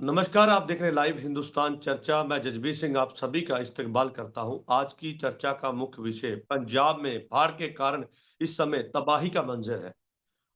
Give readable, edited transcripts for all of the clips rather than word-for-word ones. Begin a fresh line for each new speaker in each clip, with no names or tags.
नमस्कार, आप देख रहे हैं लाइव हिंदुस्तान चर्चा। मैं जसबीर सिंह आप सभी का इस्तकबाल करता हूं। आज की चर्चा का मुख्य विषय पंजाब में बाढ़ के कारण इस समय तबाही का मंजर है।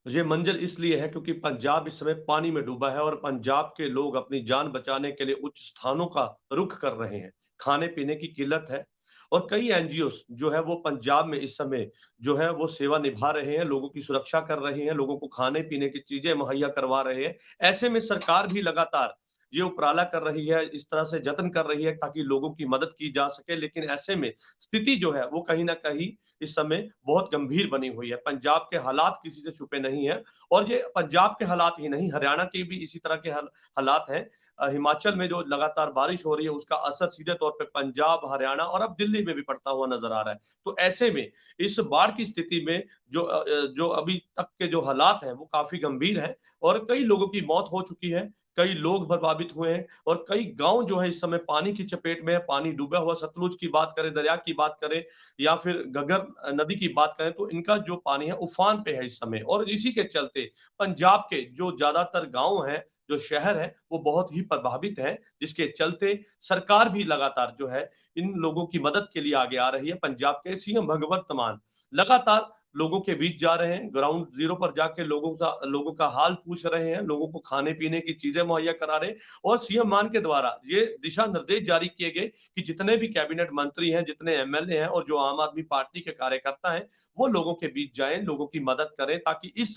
ये मंजर इसलिए है क्योंकि पंजाब इस समय पानी में डूबा है और पंजाब के लोग अपनी जान बचाने के लिए उच्च स्थानों का रुख कर रहे हैं। खाने पीने की किल्लत है और कई एनजीओस जो है वो पंजाब में इस समय जो है वो सेवा निभा रहे हैं, लोगों की सुरक्षा कर रहे हैं, लोगों को खाने पीने की चीजें मुहैया करवा रहे हैं। ऐसे में सरकार भी लगातार ये उपराला कर रही है, इस तरह से जतन कर रही है ताकि लोगों की मदद की जा सके। लेकिन ऐसे में स्थिति जो है वो कहीं न कहीं इस समय बहुत गंभीर बनी हुई है। पंजाब के हालात किसी से छुपे नहीं हैं और ये पंजाब के हालात ही नहीं, हरियाणा के भी इसी तरह के हालात हैं। हिमाचल में जो लगातार बारिश हो रही है उसका असर सीधे तौर पे पंजाब, हरियाणा और अब दिल्ली में भी पड़ता हुआ नज़र आ रहा है। तो ऐसे में इस बाढ़ की स्थिति में जो अभी तक के जो हालात हैं वो काफ़ी गंभीर हैं और कई लोगों की मौत हो चुकी है, कई लोग प्रभावित हुए हैं और कई गाँव जो है इस समय पानी की चपेट में है। पानी डूबा हुआ सतलुज की बात करें, दरिया की बात करें या फिर घग्गर नदी की बात करें तो इनका जो पानी है उफान पे है इस समय और इसी के चलते पंजाब के जो ज्यादातर गांव हैं, जो शहर है वो बहुत ही प्रभावित है, जिसके चलते सरकार भी लगातार जो है इन लोगों की मदद के लिए आगे आ रही है। पंजाब के सीएम भगवंत मान लगातार लोगों के बीच जा रहे हैं, ग्राउंड जीरो पर जाके लोगों का हाल पूछ रहे हैं, लोगों को खाने पीने की चीजें मुहैया करा रहे हैं और सीएम मान के द्वारा ये दिशा निर्देश जारी किए गए कि जितने भी कैबिनेट मंत्री हैं, जितने एमएलए हैं और जो आम आदमी पार्टी के कार्यकर्ता हैं, वो लोगों के बीच जाएं, लोगों की मदद करें ताकि इस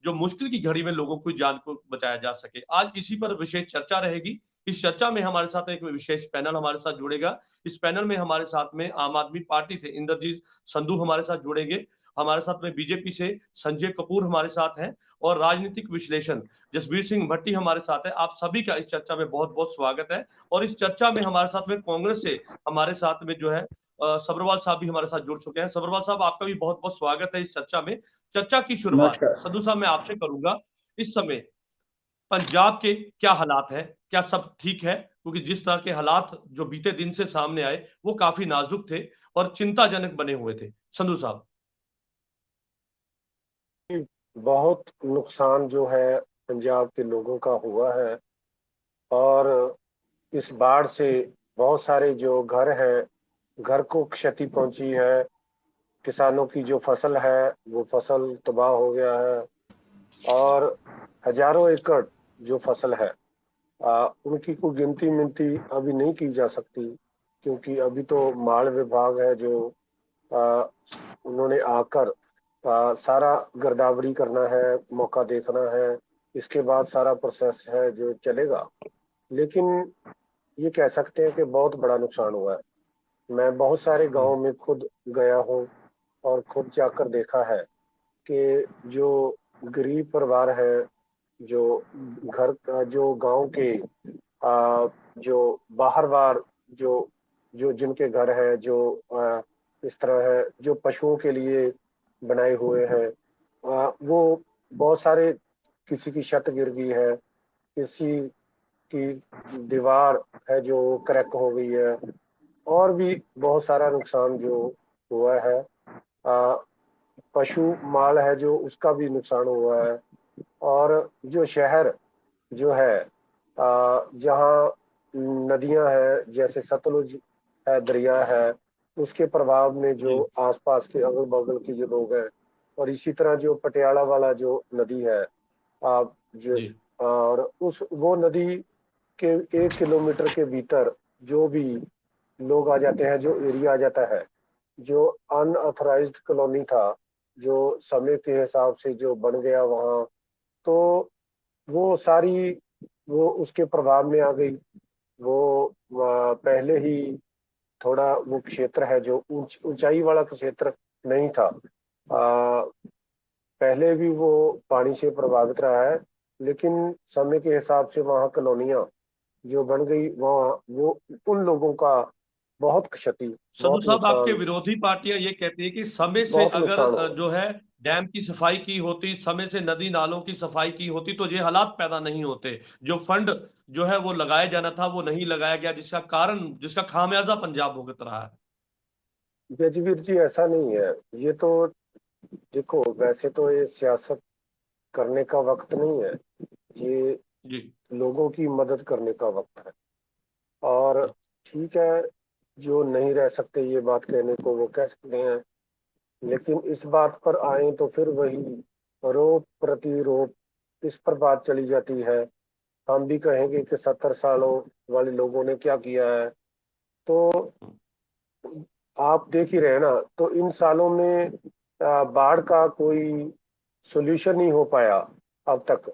जो मुश्किल की घड़ी में लोगों की जान को बचाया जा सके। आज इसी पर विशेष चर्चा रहेगी। इस चर्चा में हमारे साथ एक विशेष पैनल हमारे साथ जुड़ेगा। इस पैनल में हमारे साथ में आम आदमी पार्टी से इंद्रजीत संधू हमारे साथ जुड़ेंगे। हमारे साथ में बीजेपी से संजय कपूर हमारे साथ हैं और राजनीतिक विश्लेषण जसबीर सिंह भट्टी हमारे साथ है। आप सभी का इस चर्चा में बहुत-बहुत स्वागत है और इस चर्चा में हमारे साथ में कांग्रेस से हमारे साथ में जो है सब्रवाल साहब भी हमारे साथ जुड़ चुके हैं। सब्रवाल साहब आपका भी बहुत-बहुत स्वागत है इस चर्चा में। चर्चा की शुरुआत
नमस्कार।
संधू साहब मैं आपसे करूँगा। इस समय पंजाब के क्या हालात हैं? क्या सब ठीक है? क्योंकि जिस तरह के हालात जो बीते दिन से सामने आए, वो काफ़ी नाज़ुक थे और चिंताजनक बने हुए थे। संधू साहब।
बहुत नुकसान जो है पंजाब के लोगों का हुआ है और इस बाढ़ से बहुत सारे जो घर हैं, घर को क्षति पहुंची है। किसानों की जो फसल है वो फसल तबाह हो गया है और हजारों एकड़ जो फसल है उनकी कोई गिनती मिनती अभी नहीं की जा सकती, क्योंकि अभी तो माल विभाग है जो आ, उन्होंने आकर सारा गिरदावरी करना है, मौका देखना है, इसके बाद सारा प्रोसेस है जो चलेगा। लेकिन ये कह सकते हैं कि बहुत बड़ा नुकसान हुआ है। मैं बहुत सारे
हुँ,
गांव में खुद गया हूँ और खुद जाकर देखा है कि जो गरीब परिवार है, जो जो गांव के जो बाहर बार जो जो जिनके घर है, जो इस तरह है, जो पशुओं के लिए बनाए हुए हैं, वो बहुत सारे, किसी की छत गिर गई है, किसी की दीवार है जो क्रैक हो गई है, और भी बहुत सारा नुकसान जो हुआ है। आ, पशु माल है जो उसका भी नुकसान हुआ है। और जो शहर जो है, जहाँ नदियां हैं जैसे सतलुज है, दरिया है, उसके प्रभाव में जो
जी,
आसपास के अगल बगल के जो लोग हैं, और इसी तरह जो पटियाला वाला जो नदी है, जो
जी।
और उस वो नदी के 1 किलोमीटर के भीतर जो भी लोग आ जाते हैं, जो एरिया आ जाता है, जो अनऑथराइज्ड कॉलोनी था, जो समय के हिसाब से जो बन गया वहाँ, तो वो सारी वो उसके प्रभाव में आ गई। वो पहले ही थोड़ा वो क्षेत्र है जो ऊंचाई वाला क्षेत्र नहीं था। पहले भी वो पानी से प्रभावित रहा है, लेकिन समय के हिसाब से वहाँ कॉलोनियाँ जो बन गई, वहाँ वो उन लोगों का बहुत क्षति,
संधू
बहुत
साहब आपके
नुकसान,
विरोधी पार्टियां ये कहती है कि समय से
बहुत
अगर
नुकसान हो।
जो है डैम की सफाई की होती, समय से नदी नालों की सफाई की होती तो ये हालात पैदा नहीं होते। जो फंड जो है वो लगाया जाना था वो नहीं लगाया गया जिसका खामियाजा पंजाब भुगत रहा है।
गजबीर जी, ऐसा नहीं है। ये तो देखो, वैसे तो ये सियासत करने का वक्त नहीं है। ये
जी।
लोगों की मदद करने का वक्त है। और ठीक है, जो नहीं रह सकते ये बात कहने को वो कह सकते हैं, लेकिन इस बात पर आए तो फिर वही रोप प्रतिरोप इस पर बात चली जाती है। हम भी कहेंगे कि 70 सालों वाले लोगों ने क्या किया है। तो आप देख ही रहे हैं ना, तो इन सालों में बाढ़ का कोई सोल्यूशन नहीं हो पाया अब तक।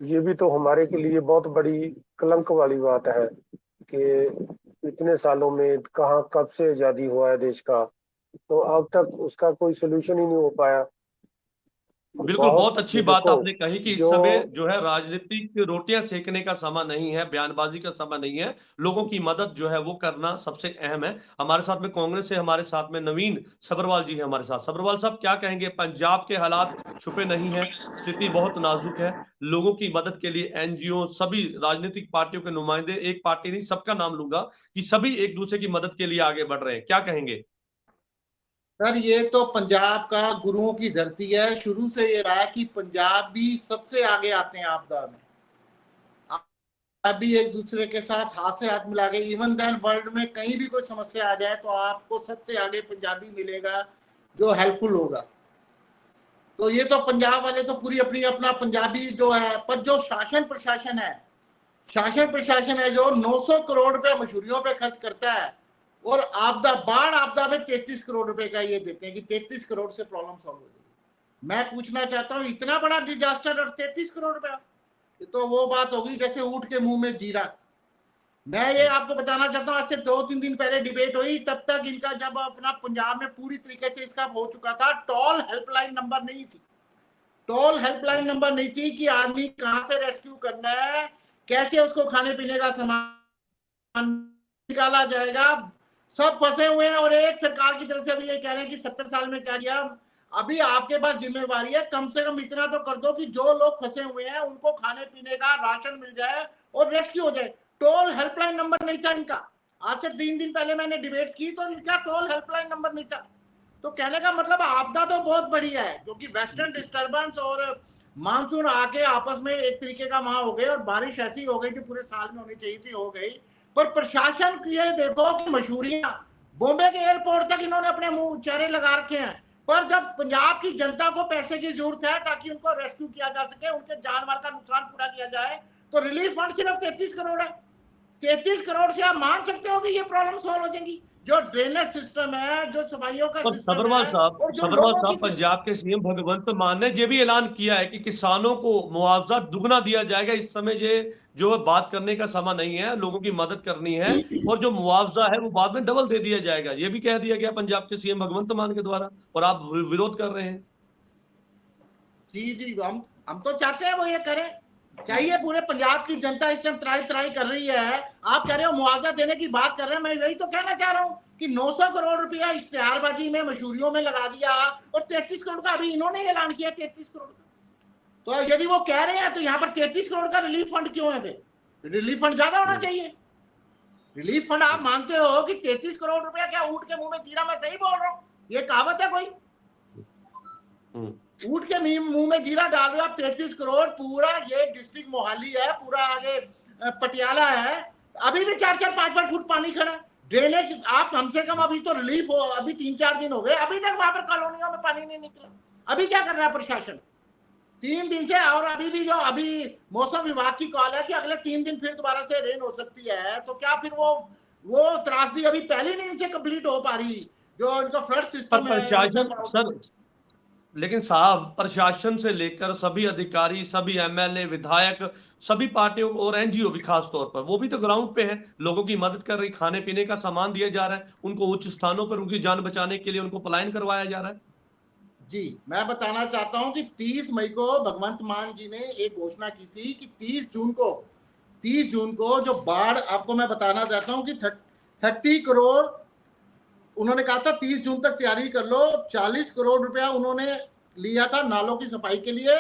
ये भी तो हमारे के लिए बहुत बड़ी कलंक वाली बात है कि इतने सालों में कहाँ कब से आजादी हुआ है देश का, तो अब तक उसका कोई सोल्यूशन ही नहीं हो पाया।
बिल्कुल,
बहुत
बहुत अच्छी
ये
बात
देखो
आपने कही कि इस
जो
समय जो है राजनीतिक रोटियां सेकने का समय नहीं है, बयानबाजी का समय नहीं है। लोगों की मदद जो है वो करना सबसे अहम है। हमारे साथ में कांग्रेस से हमारे साथ में नवीन सब्रवाल जी है हमारे साथ। सब्रवाल साहब, क्या कहेंगे? पंजाब के हालात छुपे नहीं है, स्थिति बहुत नाजुक है। लोगों की मदद के लिए एनजीओ, सभी राजनीतिक पार्टियों के नुमाइंदे, एक पार्टी नहीं सबका नाम लूंगा, कि सभी एक दूसरे की मदद के लिए आगे बढ़ रहे हैं। क्या कहेंगे?
सर, ये तो पंजाब का गुरुओं की धरती है। शुरू से ये रहा है कि पंजाब भी सबसे आगे आते हैं आपदा में। अभी एक दूसरे के साथ हाथ से हाथ मिला के, इवन देन वर्ल्ड में कहीं भी कोई समस्या आ जाए तो आपको सबसे आगे पंजाबी मिलेगा जो हेल्पफुल होगा। तो ये तो पंजाब वाले तो पूरी अपनी अपना पंजाबी जो है, पर जो शासन प्रशासन है, जो 900 करोड़ रुपए मशहूरियों पे खर्च करता है और आपदा, बाढ़ आपदा में 33 करोड़ रुपए का ये देते हैं कि 33 करोड़ से प्रॉब्लम सॉल्व हो जाएगी। मैं पूछना चाहता हूँ, इतना बड़ा डिजास्टर और 33 करोड़ रुपया, ये तो वो बात होगी जैसे ऊंट के मुंह में जीरा। मैं ये आपको बताना चाहता हूँ, आज से 2-3 दिन पहले डिबेट हुई, तब तक इनका जब अपना पंजाब में पूरी तरीके से इसका हो चुका था, टोल हेल्पलाइन नंबर नहीं थी। टोल हेल्पलाइन नंबर नहीं थी कि आदमी कहां से रेस्क्यू करना है, कैसे उसको खाने पीने का सामान निकाला जाएगा। सब फंसे हुए हैं और एक सरकार की तरफ से अभी ये कह रहे हैं कि 70 साल में क्या किया। अभी आपके पास जिम्मेवारी है, कम से कम इतना तो कर दो कि जो लोग फंसे हुए हैं उनको खाने पीने का राशन मिल जाए और रेस्क्यू हो जाए। टोल हेल्पलाइन नंबर नहीं था इनका। आज से 3 दिन पहले मैंने डिबेट की तो इनका टोल हेल्पलाइन नंबर नहीं था। तो कहने का मतलब आपदा तो बहुत बढ़िया है, क्योंकि वेस्टर्न डिस्टर्बेंस और मानसून आके आपस में एक तरीके का वहां हो गए और बारिश ऐसी हो गई थी पूरे साल में होनी चाहिए थी, हो गई। पर प्रशासन की ये देखो कि मशहूरियां, बॉम्बे के एयरपोर्ट तक इन्होंने अपने मुंह चेहरे लगा रखे हैं। पर जब पंजाब की जनता को पैसे की जरूरत है ताकि उनको रेस्क्यू किया जा सके, उनके जान माल का नुकसान पूरा किया जाए, तो रिलीफ फंड सिर्फ 33 करोड़ है। 33 करोड़ से आप मान सकते हो कि ये प्रॉब्लम सॉल्व हो जाएंगी? जो ड्रेनेज सिस्टम है, जो सफाइयों का
पर
सिस्टम है, और जो
सब्रवाल
लोगों
साहब,
की
पंजाब के सीएम भगवंत मान ने ये भी ऐलान किया है कि किसानों को मुआवजा दुगना दिया जाएगा। इस समय ये जो बात करने का समय नहीं है, लोगों की मदद करनी है, और जो मुआवजा है वो बाद में डबल दे दिया जाएगा, ये भी कह दिया गया पंजाब के सीएम भगवंत मान के द्वारा, और आप विरोध कर रहे हैं।
जी जी, हम तो चाहते हैं वो ये करें। चाहिए, पूरे पंजाब की जनता इस टाइम त्राई त्राई कर रही है। आप कह रहे हो मुआवजा देने की बात कर रहे हैं, मैं यही तो कहना चाह रहा हूँ कि 900 करोड़ रुपया इश्तेहारबाजी में, मशहूरियों में लगा दिया, और 33 करोड़ का अभी इन्होंने ऐलान किया 33 करोड़ का। तो यदि वो कह रहे हैं तो यहाँ पर 33 करोड़ का रिलीफ फंड क्यों है? फिर रिलीफ फंड ज्यादा होना चाहिए। रिलीफ फंड आप मानते हो कि 33 करोड़ रुपया क्या ऊंट के मुंह में जीरा? मैं सही बोल रहा हूँ? ये कहावत है कोई? ऊंट के मुंह में जीरा डाल रहे हो आप। 33 करोड़, पूरा ये डिस्ट्रिक्ट मोहाली है, पूरा आगे पटियाला है, अभी भी 4-4, 5-5 फुट पानी खड़ा। ड्रेनेज आप कम से कम, अभी तो रिलीफ हो, अभी 3-4 दिन हो गए, अभी तक वहां पर कॉलोनियों में पानी नहीं निकला। अभी क्या कर रहा है प्रशासन 3 दिन से? और अभी भी जो अभी मौसम विभाग की कॉल है कि अगले 3 दिन फिर दोबारा से रेन हो सकती है, तो क्या फिर वो त्रासदी अभी पहले नहीं इनसे कंप्लीट हो पा रही? जो इनका फ्लड सिस्टम है
प्रशासन सर, लेकिन साहब, प्रशासन से लेकर सभी अधिकारी, सभी एमएलए, विधायक, सभी पार्टियों और एनजीओ भी खास तौर पर, वो भी तो ग्राउंड पे है, लोगों की मदद कर रही, खाने पीने का सामान दिया जा रहा है, उनको उच्च स्थानों पर उनकी जान बचाने के लिए उनको पलायन करवाया जा रहा है।
जी, मैं बताना चाहता हूं कि 30 मई को भगवंत मान जी ने एक घोषणा की थी कि 30 जून को जो बाढ़, आपको मैं बताना चाहता हूं कि 30 करोड़ उन्होंने कहा था 30 जून तक तैयारी कर लो। 40 करोड़ रुपया उन्होंने लिया था नालों की सफाई के लिए,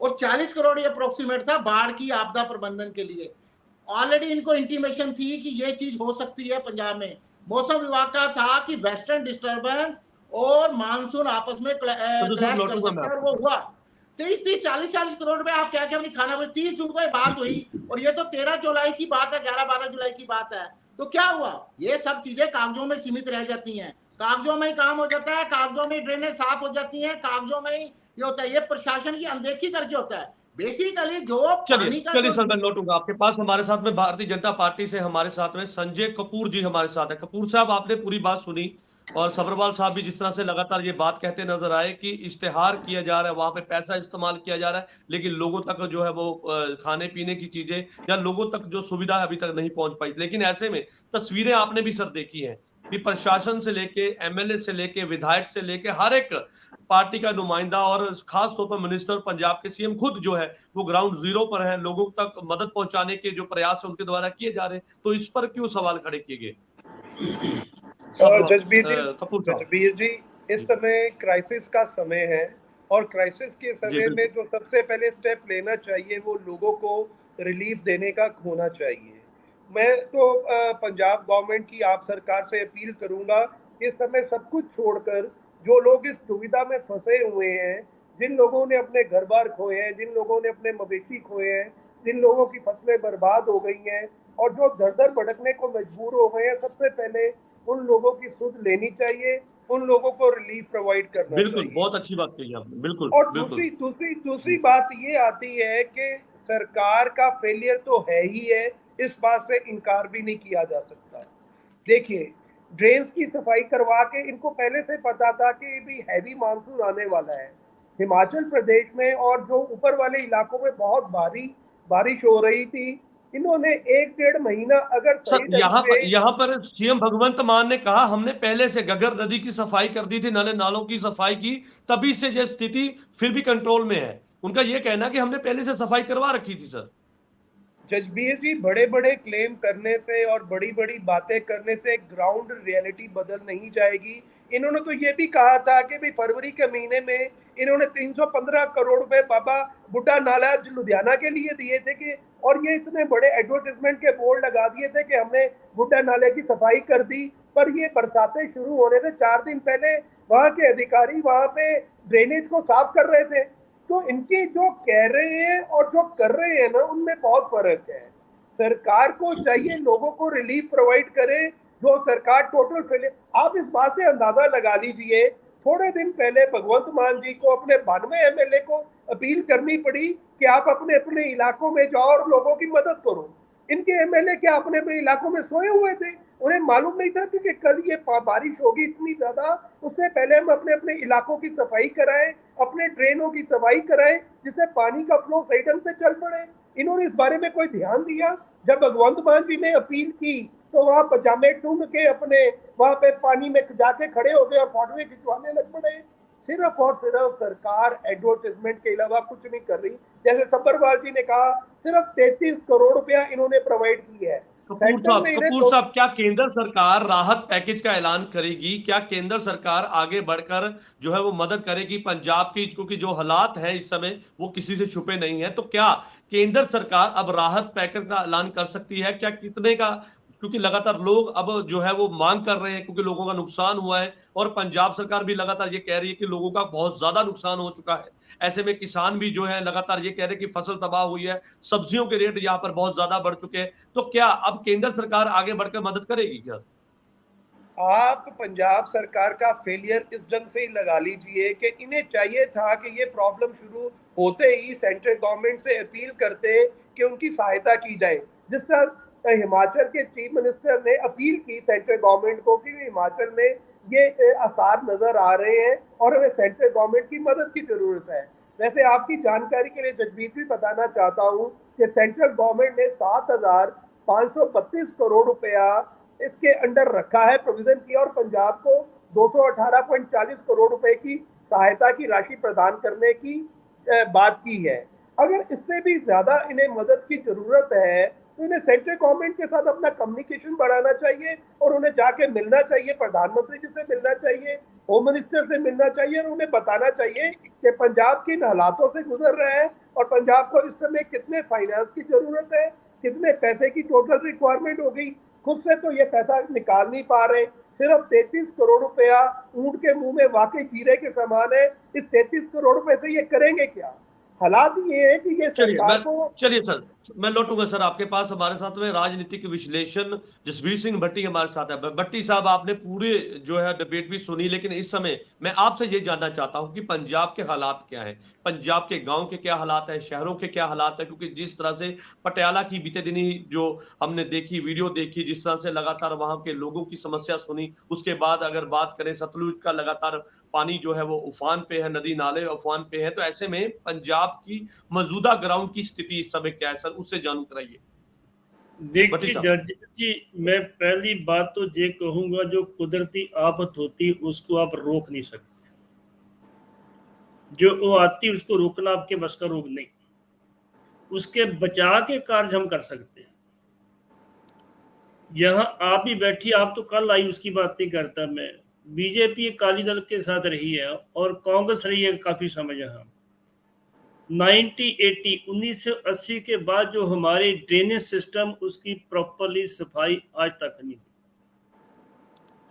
और 40 करोड़ ये अप्रोक्सीमेट था बाढ़ की आपदा प्रबंधन के लिए। ऑलरेडी इनको इंटीमेशन थी कि ये चीज हो सकती है पंजाब में। मौसम विभाग का था कि वेस्टर्न डिस्टर्बेंस और मानसून आपस में क्लैश कर सकते हैं, और वो हुआ। 30-40 करोड़ रुपए आप क्या क्या अपनी खाना में 30 जून को ये बात हुई और ये तो 13 जुलाई की बात है, 11-12 जुलाई की बात है। तो क्या हुआ? ये सब चीजें कागजों में सीमित रह जाती हैं, कागजों में ही काम हो जाता है, कागजों में ड्रेनेज साफ हो जाती है, कागजों में ही ये होता है। ये प्रशासन की अनदेखी करके होता है बेसिकली। जो पानी का
चलिए सर, मैं लौटूंगा आपके पास। हमारे साथ में भारतीय जनता पार्टी से हमारे साथ में संजय कपूर जी हमारे साथ है। कपूर साहब, आपने पूरी बात सुनी और सब्रवाल साहब भी जिस तरह से लगातार ये बात कहते नजर आए कि इश्तेहार किया जा रहा है, वहां पे पैसा इस्तेमाल किया जा रहा है, लेकिन लोगों तक जो है वो खाने पीने की चीजें या लोगों तक जो सुविधा अभी तक नहीं पहुंच पाई। लेकिन ऐसे में तस्वीरें आपने भी सर देखी हैं कि प्रशासन से लेके एमएलए से लेके विधायक से लेके हर एक पार्टी का नुमाइंदा और खास तौर पर मिनिस्टर पंजाब के सीएम खुद जो है वो ग्राउंड जीरो पर है, लोगों तक मदद पहुंचाने के जो प्रयास है उनके द्वारा किए जा रहे हैं। तो इस पर क्यों सवाल खड़े किए गए?
जजबीर जी, इस समय क्राइसिस का समय है और क्राइसिस के समय में जो सबसे पहले स्टेप लेना चाहिए वो लोगों को रिलीफ देने का होना चाहिए। मैं तो पंजाब गवर्नमेंट की, आप सरकार से अपील करूंगा, इस समय सब कुछ छोड़कर जो लोग इस दुविधा में फंसे हुए हैं, जिन लोगों ने अपने घर बार खोए हैं, जिन लोगों ने अपने मवेशी खोए हैं, जिन लोगों की फसलें बर्बाद हो गई हैं और जो दर दर भटकने को मजबूर हो गए हैं, सबसे पहले उन लोगों की सुध लेनी चाहिए, उन लोगों को रिलीफ प्रोवाइड करना
बिल्कुल,
चाहिए।
बहुत अच्छी बात कही आपने। बिल्कुल।
और दूसरी बात ये आती है कि सरकार का फेलियर तो है ही है, इस बात से इनकार भी नहीं किया जा सकता। देखिए, ड्रेन्स की सफाई करवा के इनको पहले से पता था कि भी हैवी मानसून आने वाला है हिमाचल प्रदेश में और जो ऊपर वाले इलाकों में बहुत भारी बारिश हो रही थी। इन्होंने 1-1.5 महीना अगर
सर यहाँ पर सीएम भगवंत मान ने कहा हमने पहले से घग्गर नदी की सफाई कर दी थी, नाले नालों की सफाई की, तभी से ये स्थिति फिर भी कंट्रोल में है। उनका ये कहना कि हमने पहले से सफाई करवा रखी थी। सर
जजबीर जी, बड़े बड़े क्लेम करने से और बड़ी बड़ी बातें करने से ग्राउंड रियलिटी बदल नहीं जाएगी। इन्होंने तो ये भी कहा था कि भाई फरवरी के महीने में इन्होंने 315 करोड़ रुपए बाबा बुड्ढा नाला लुधियाना के लिए दिए थे कि, और ये इतने बड़े एडवर्टाइजमेंट के बोर्ड लगा दिए थे कि हमने बुड्ढा नाले की सफाई कर दी। पर ये बरसातें शुरू होने से 4 दिन पहले वहाँ के अधिकारी वहाँ पे ड्रेनेज को साफ कर रहे थे। तो इनके जो कह रहे हैं और जो कर रहे हैं ना, उनमें बहुत फर्क है। सरकार को चाहिए लोगों को रिलीफ प्रोवाइड करे, जो सरकार टोटल फेलियर। आप इस बात से अंदाजा लगा लीजिए, थोड़े दिन पहले भगवंत मान जी को अपने 92 एमएलए को अपील करनी पड़ी कि आप अपने अपने इलाकों में जाओ और लोगों की मदद करो। इनके एमएलए क्या अपने अपने इलाकों में सोए हुए थे? उन्हें मालूम नहीं था कि कल ये बारिश होगी इतनी ज्यादा, उससे पहले हम अपने अपने इलाकों की सफाई कराएं, अपने ड्रेनों की सफाई कराएं, जिससे पानी का फ्लो सही ढंग से चल पड़े। इन्होंने इस बारे में कोई ध्यान दिया? जब भगवंत मान जी ने अपील की तो वहां पजामे टूंग के अपने वहां पे पानी में जाके खड़े हो गए और फोटोएं खिंचवाने लग पड़े। सिर्फ और सिर्फ सरकार एडवर्टाइजमेंट के अलावा कुछ नहीं कर रही। जैसे सब्बरवाल जी ने कहा, सिर्फ 33 करोड़ रुपया इन्होंने प्रोवाइड किया है।
कपूर साहब, क्या केंद्र सरकार राहत पैकेज का ऐलान करेगी? क्या केंद्र सरकार आगे बढ़कर जो है वो मदद करेगी पंजाब की? क्योंकि जो हालात हैं इस समय वो किसी से छुपे नहीं है। तो क्या केंद्र सरकार अब राहत पैकेज का ऐलान कर सकती है? क्या कितने का? क्योंकि लगातार लोग अब जो है वो मांग कर रहे हैं, क्योंकि लोगों का नुकसान हुआ है और पंजाब सरकार भी लगातार ये कह रही है कि लोगों का बहुत ज्यादा नुकसान हो चुका है। ऐसे में किसान भी जो है लगातार ये कह रहे हैं कि फसल तबाह हुई है, सब्जियों के रेट यहाँ पर बहुत ज्यादा बढ़ चुके हैं। तो क्या अब केंद्र सरकार आगे बढ़कर मदद करेगी क्या?
आप पंजाब सरकार का फेलियर इस ढंग से ही लगा लीजिए कि इन्हें चाहिए था कि ये प्रॉब्लम शुरू होते ही सेंट्रल गवर्नमेंट से अपील करते कि उनकी सहायता की जाए। जिस तरह हिमाचल के चीफ मिनिस्टर ने अपील की सेंट्रल गवर्नमेंट को कि हिमाचल में ये आसार नजर आ रहे हैं और हमें सेंट्रल गवर्नमेंट की मदद की जरूरत है। वैसे आपकी जानकारी के लिए जजबीर भी बताना चाहता हूँ कि सेंट्रल गवर्नमेंट ने 7,532 करोड़ रुपया इसके अंडर रखा है, प्रोविजन किया, और पंजाब को 218.40 करोड़ रुपए की सहायता की राशि प्रदान करने की बात की है। अगर इससे भी ज्यादा इन्हें मदद की जरूरत है तो इन्हें सेंट्रल गवर्नमेंट के साथ अपना कम्युनिकेशन बढ़ाना चाहिए और उन्हें जाके मिलना चाहिए, प्रधानमंत्री जी से मिलना चाहिए, होम मिनिस्टर से मिलना चाहिए और उन्हें बताना चाहिए कि पंजाब किन हालातों से गुजर रहा है और पंजाब को इस समय कितने फाइनेंस की जरूरत है, कितने पैसे की टोटल रिक्वायरमेंट होगी। खुद से तो ये पैसा निकाल नहीं पा रहे। सिर्फ 33 करोड़ रुपया ऊंट के मुंह में वाकई जीरे के समान है। इस 33 करोड़ रुपए से ये करेंगे क्या? हालात ये है कि ये सरकार को
चलिए सर, मैं लौटूंगा सर आपके पास। हमारे साथ में राजनीतिक विश्लेषण जसबीर सिंह भट्टी हमारे साथ है। भट्टी साहब, आपने पूरे जो है डिबेट भी सुनी, लेकिन इस समय मैं आपसे ये जानना चाहता हूं कि पंजाब के हालात क्या है, पंजाब के गांव के क्या हालात है, शहरों के क्या हालात है। क्योंकि जिस तरह से पटियाला की बीते दिन ही जो हमने देखी, वीडियो देखी, जिस तरह से लगातार वहां के लोगों की समस्या सुनी, उसके बाद अगर बात करें सतलुज का लगातार पानी जो है वो उफान पे है, नदी नाले उफान पे है, तो ऐसे में पंजाब की मौजूदा ग्राउंड की स्थिति इस समय क्या है सर, उससे जानू कराइए।
देखिए जज जी, मैं पहली बात तो ये कहूंगा, जो कुदरती आफत होती उसको आप रोक नहीं सकते, जो वो आती उसको रोकना आपके बस का रोग नहीं, उसके बचाव के कार्य हम कर सकते हैं। यहाँ आप ही बैठी, आप तो कल आई उसकी बात नहीं करता मैं। बीजेपी अकाली दल के साथ रही है और कांग्रेस रही है काफी समय। यहाँ 1980 के बाद जो हमारे ड्रेनेज सिस्टम, उसकी प्रॉपरली सफाई आज तक नहीं हुई।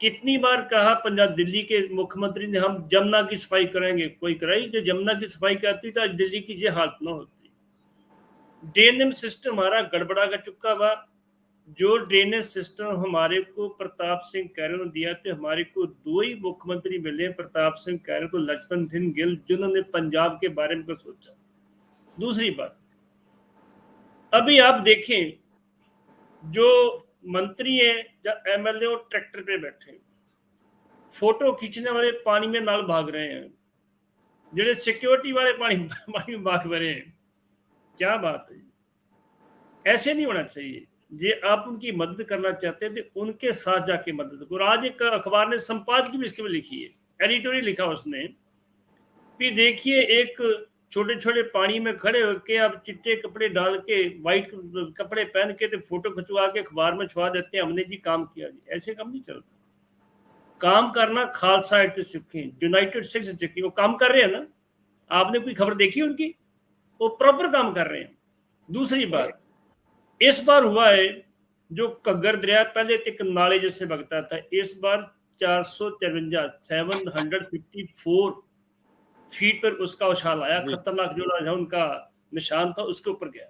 कितनी बार कहा पंजाब दिल्ली के मुख्यमंत्री ने, हम जमुना की सफाई करेंगे, कोई कराई? जो जमुना की सफाई करती तो आज दिल्ली की ये हालत ना होती। ड्रेनेज सिस्टम हमारा गड़बड़ा का चुका हुआ। जो ड्रेनेज सिस्टम हमारे को प्रताप सिंह कैरो ने दिया, तो हमारे को दो ही मुख्यमंत्री मिले, प्रताप सिंह कैरो को लक्ष्मण सिंह गिल, जिन्होंने पंजाब के बारे में सोचा। दूसरी बात, अभी आप देखें जो मंत्री है या एमएलए और ट्रैक्टर पे बैठे, फोटो खींचने वाले पानी में नाल भाग रहे हैं, जेडे सिक्योरिटी वाले पानी में भाग रहे हैं। क्या बात है, ऐसे नहीं होना चाहिए। ये आप उनकी मदद करना चाहते थे, उनके साथ जाके मदद करो। आज एक अखबार ने संपादकीय भी इसके में लिखी है, एडिटोरियल लिखा उसने भी। देखिए, एक छोटे छोटे पानी में खड़े होके आप चिट्टे कपड़े डाल के, व्हाइट कपड़े पहन के तो फोटो खिंचवा के अखबार में छुपा देते हैं, हमने जी काम किया। जी ऐसे काम नहीं चलता। काम करना खालसा एड से सीखें, यूनाइटेड स्टेट्स से सीखें। वो काम कर रहे हैं ना, आपने कोई खबर देखी उनकी? वो प्रॉपर काम कर रहे हैं। दूसरी बात, इस बार हुआ है जो घग्गर दरिया पहले तक नाले जैसे बगता था, इस बार 754 फीट पर उसका उछाल आया। खतरनाक जो उनका निशान था उसके ऊपर गया,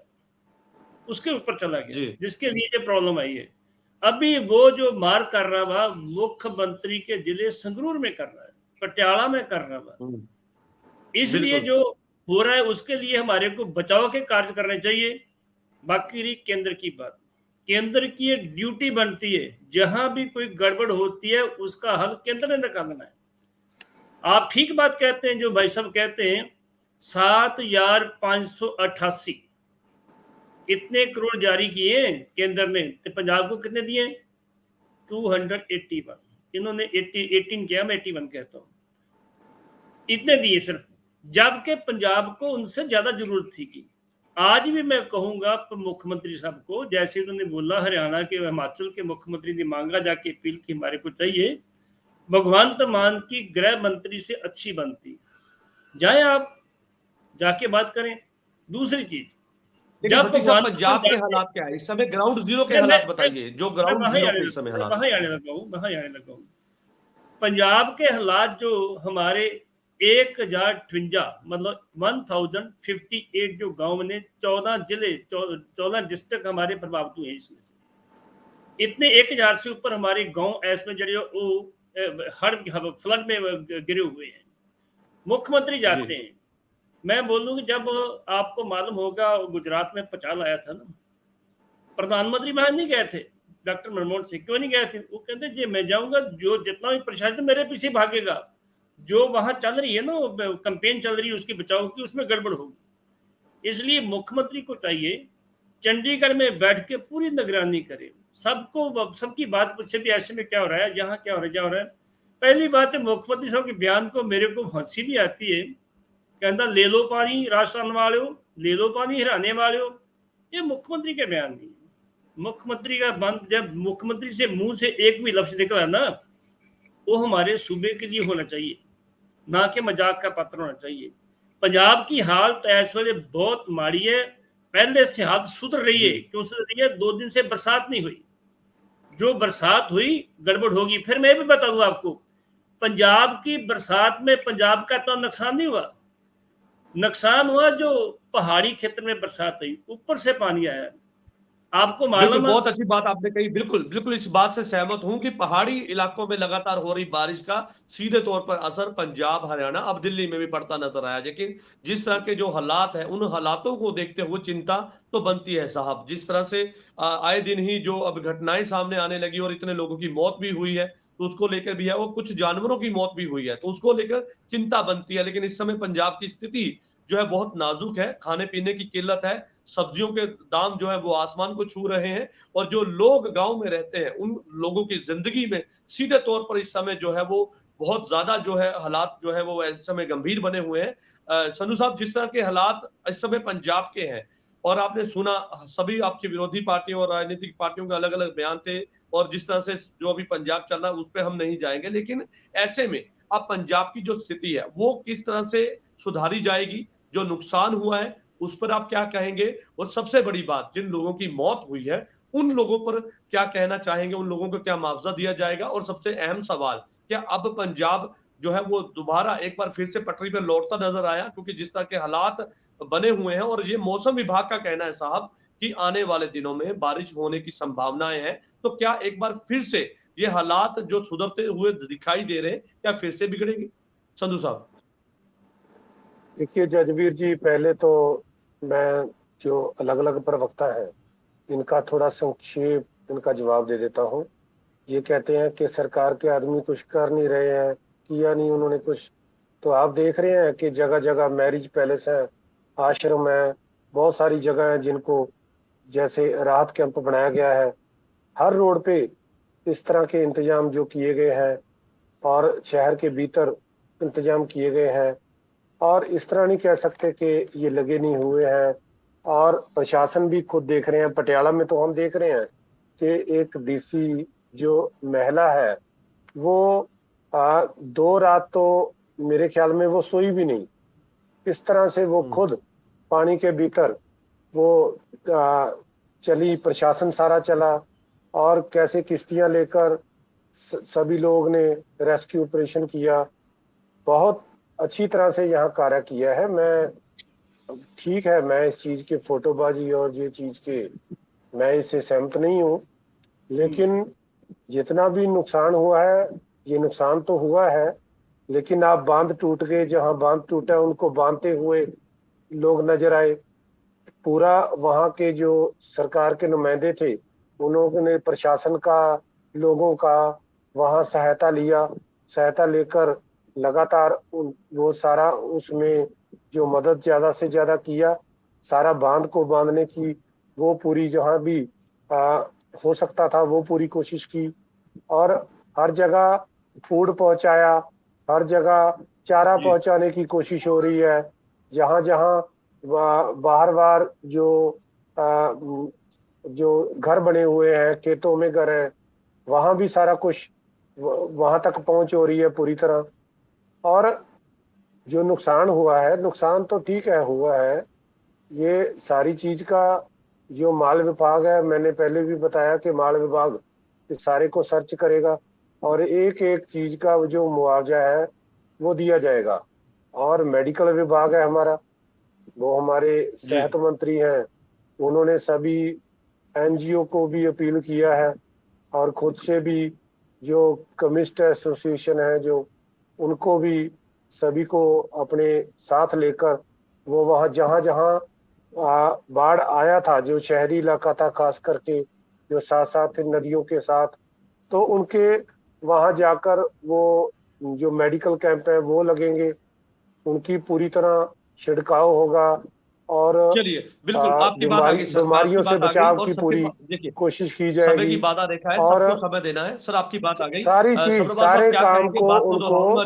उसके ऊपर चला गया, जिसके लिए ये प्रॉब्लम आई है। अभी वो जो मार कर रहा था मुख्यमंत्री के जिले संगरूर में कर रहा है, पटियाला में कर रहा था। इसलिए जो हो रहा है उसके लिए हमारे को बचाव के कार्य करने चाहिए। बाकी रही केंद्र की बात, केंद्र की एक ड्यूटी बनती है, जहां भी कोई गड़बड़ होती है उसका हल केंद्र ने निकालना है। आप ठीक बात कहते हैं जो भाई साहब कहते हैं, 7,588 इतने करोड़ जारी किए केंद्र ने, तो पंजाब को कितने दिए? 281। इन्होंने 18 किया, मैं 81 कहता हूं। इतने दिए सिर्फ, जबकि पंजाब को उनसे ज्यादा जरूरत थी कि आज भी मैं कहूंगा मुख्यमंत्री साहब को, जैसे उन्होंने बोला हरियाणा के हिमाचल के मुख्यमंत्री ने मांगा जाके अपील की हमारे को चाहिए, भगवंत मान की गृह मंत्री से अच्छी बनती, जाए आप जाके बात करें। दूसरी चीज,
जब पंजाब के हालात क्या है इस समय, ग्राउंड जीरो के हालात बताइए, जो ग्राउंड जीरो के समय हालात।
वहां आने लगा हूं। पंजाब के हालात जो हमारे 1058 मतलब 1058 जो गांव ने 14 जिले 14 डिस्ट्रिक्ट हमारे प्रभावित हुए हैं। इसमें से इतने 1000 से ऊपर हमारे गांव ऐसे जड़े हर फ्लड में गिरे हुए हैं। मुख्यमंत्री जाते हैं, मैं बोलूँ कि जब आपको मालूम होगा गुजरात में पचाल आया था ना, प्रधानमंत्री वहां नहीं गए थे, डॉक्टर मनमोहन सिंह क्यों नहीं गए थे? वो कहते जी मैं जाऊंगा, जो जितना भी प्रशासन मेरे पीछे भागेगा, जो वहां चल रही है ना कैंपेन चल रही है उसकी बचाव की, उसमें गड़बड़ होगी। इसलिए मुख्यमंत्री को चाहिए चंडीगढ़ में बैठ के पूरी निगरानी करे, सबको सबकी बात पूछे भी ऐसे में क्या हो रहा है, यहाँ क्या हो रहा है। पहली बात है, मुख्यमंत्री साहब के बयान को मेरे को हंसी भी आती है, कहता ले लो पानी राजस्थान वाले हो, ले लो पानी हरियाणा वाले हो। ये मुख्यमंत्री के बयान नहीं, मुख्यमंत्री का बंद, जब मुख्यमंत्री से मुंह से एक भी लफ्ज निकला ना, वो हमारे सूबे के लिए होना चाहिए, ना कि मजाक का पात्र होना चाहिए। पंजाब की हालत इस वेले बहुत माड़ी है, पहले से हालत सुधर रही है। क्यों सुधर रही है? 2 दिन से बरसात नहीं हुई, जो बरसात हुई गड़बड़ होगी। फिर मैं भी बता दूं आपको, पंजाब की बरसात में पंजाब का तो नुकसान नहीं हुआ, नुकसान हुआ जो पहाड़ी क्षेत्र में बरसात हुई, ऊपर से पानी आया। आपको
बिल्कुल,
मालूम है,
बहुत अच्छी बात आपने कही। बिल्कुल बिल्कुल इस बात से सहमत हूं कि पहाड़ी इलाकों में लगातार हो रही बारिश का सीधे तौर पर असर पंजाब, हरियाणा, अब दिल्ली में भी पड़ता नजर आया। लेकिन जिस तरह के जो हालात है, उन हालातों को देखते हुए चिंता तो बनती है साहब। जिस तरह से आए दिन ही जो अब घटनाएं सामने आने लगी और इतने लोगों की मौत भी हुई है, तो उसको लेकर भी है, और कुछ जानवरों की मौत भी हुई है, तो उसको लेकर चिंता बनती है। लेकिन इस समय पंजाब की स्थिति जो है बहुत नाजुक है, खाने पीने की किल्लत है, सब्जियों के दाम जो है वो आसमान को छू रहे हैं, और जो लोग गांव में रहते हैं उन लोगों की जिंदगी में सीधे तौर पर इस समय जो है वो बहुत ज्यादा जो है हालात जो है वो इस समय गंभीर बने हुए हैं। संधू साहब, जिस तरह के हालात इस समय पंजाब के हैं, और आपने सुना सभी आपकी विरोधी पार्टियों और राजनीतिक पार्टियों के अलग अलग बयान थे, और जिस तरह से जो अभी पंजाब चल रहा है उस पर हम नहीं जाएंगे, लेकिन ऐसे में अब पंजाब की जो स्थिति है वो किस तरह से सुधारी जाएगी, जो नुकसान हुआ है उस पर आप क्या कहेंगे, और सबसे बड़ी बात, जिन लोगों की मौत हुई है उन लोगों पर क्या कहना चाहेंगे, उन लोगों को क्या मुआवजा दिया जाएगा, और सबसे अहम सवाल, क्या अब पंजाब जो है वो दोबारा एक बार फिर से पटरी पर लौटता नजर आया, क्योंकि जिस तरह के हालात बने हुए हैं, और ये मौसम विभाग का कहना है साहब कि आने वाले दिनों में बारिश होने की संभावनाएं हैं, तो क्या एक बार फिर से ये हालात जो सुधरते हुए दिखाई दे रहे हैं क्या फिर से बिगड़ेंगे? संधू साहब।
देखिए जजवीर जी, पहले तो मैं जो अलग अलग प्रवक्ता है इनका थोड़ा संक्षेप इनका जवाब दे देता हूँ। ये कहते हैं कि सरकार के आदमी कुछ कर नहीं रहे हैं, किया नहीं उन्होंने कुछ। तो आप देख रहे हैं कि जगह जगह मैरिज पैलेस है, आश्रम है, बहुत सारी जगह है जिनको जैसे राहत कैंप बनाया गया है। हर रोड पे इस तरह के इंतजाम जो किए गए हैं, और शहर के भीतर इंतजाम किए गए हैं, और इस तरह नहीं कह सकते कि ये लगे नहीं हुए हैं। और प्रशासन भी खुद देख रहे हैं। पटियाला में तो हम देख रहे हैं कि एक डीसी जो महिला है वो 2 रात तो मेरे ख्याल में वो सोई भी नहीं। इस तरह से वो खुद पानी के भीतर वो चली, प्रशासन सारा चला, और कैसे किश्तियां लेकर सभी लोग ने रेस्क्यू ऑपरेशन किया। बहुत अच्छी तरह से यहाँ कार्य किया है। मैं ठीक है, मैं इस चीज के फोटोबाजी और ये चीज के मैं इससे सहमत नहीं हूँ, लेकिन जितना भी नुकसान हुआ है, ये नुकसान तो हुआ है, लेकिन आप बांध टूट गए, जहाँ बांध टूटा उनको बांधते हुए लोग नजर आए। पूरा वहाँ के जो सरकार के नुमाइंदे थे उन्होंने प्रशासन का, लोगों का वहाँ सहायता लिया। सहायता लेकर लगातार वो सारा उसमें जो मदद ज्यादा से ज्यादा किया, सारा बांध को बांधने की वो पूरी जहाँ भी हो सकता था वो पूरी कोशिश की, और हर जगह फूड पहुंचाया, हर जगह चारा पहुंचाने की कोशिश हो रही है। जहाँ जहाँ बाहर बाहर जो घर बने हुए हैं, खेतों में घर है, वहां भी सारा कुछ वहां तक पहुंच हो रही है पूरी तरह। और जो नुकसान हुआ है, नुकसान तो ठीक है हुआ है। ये सारी चीज का जो माल विभाग है, मैंने पहले भी बताया कि माल विभाग इस सारे को सर्च करेगा और एक एक चीज का जो मुआवजा है वो दिया जाएगा। और मेडिकल विभाग है हमारा, वो हमारे सेहत मंत्री हैं, उन्होंने सभी एनजीओ को भी अपील किया है, और खुद से भी जो कम्युनिस्ट एसोसिएशन है जो उनको भी सभी को अपने साथ लेकर वो वहाँ जहाँ जहाँ बाढ़ आया था, जो शहरी इलाका था खास करके, जो साथ साथ नदियों के साथ, तो उनके वहाँ जाकर वो जो मेडिकल कैंप है वो लगेंगे, उनकी पूरी तरह छिड़काव होगा, और
चलिए बिल्कुल आपकी बात आ गई सर,
बीमारियों से बचाव की पूरी कोशिश की जाएगी।
समय की बाधा रेखा है,
और
सबको समय देना है। सर आपकी बात आ गई,
सारी चीज सारे काम को उनको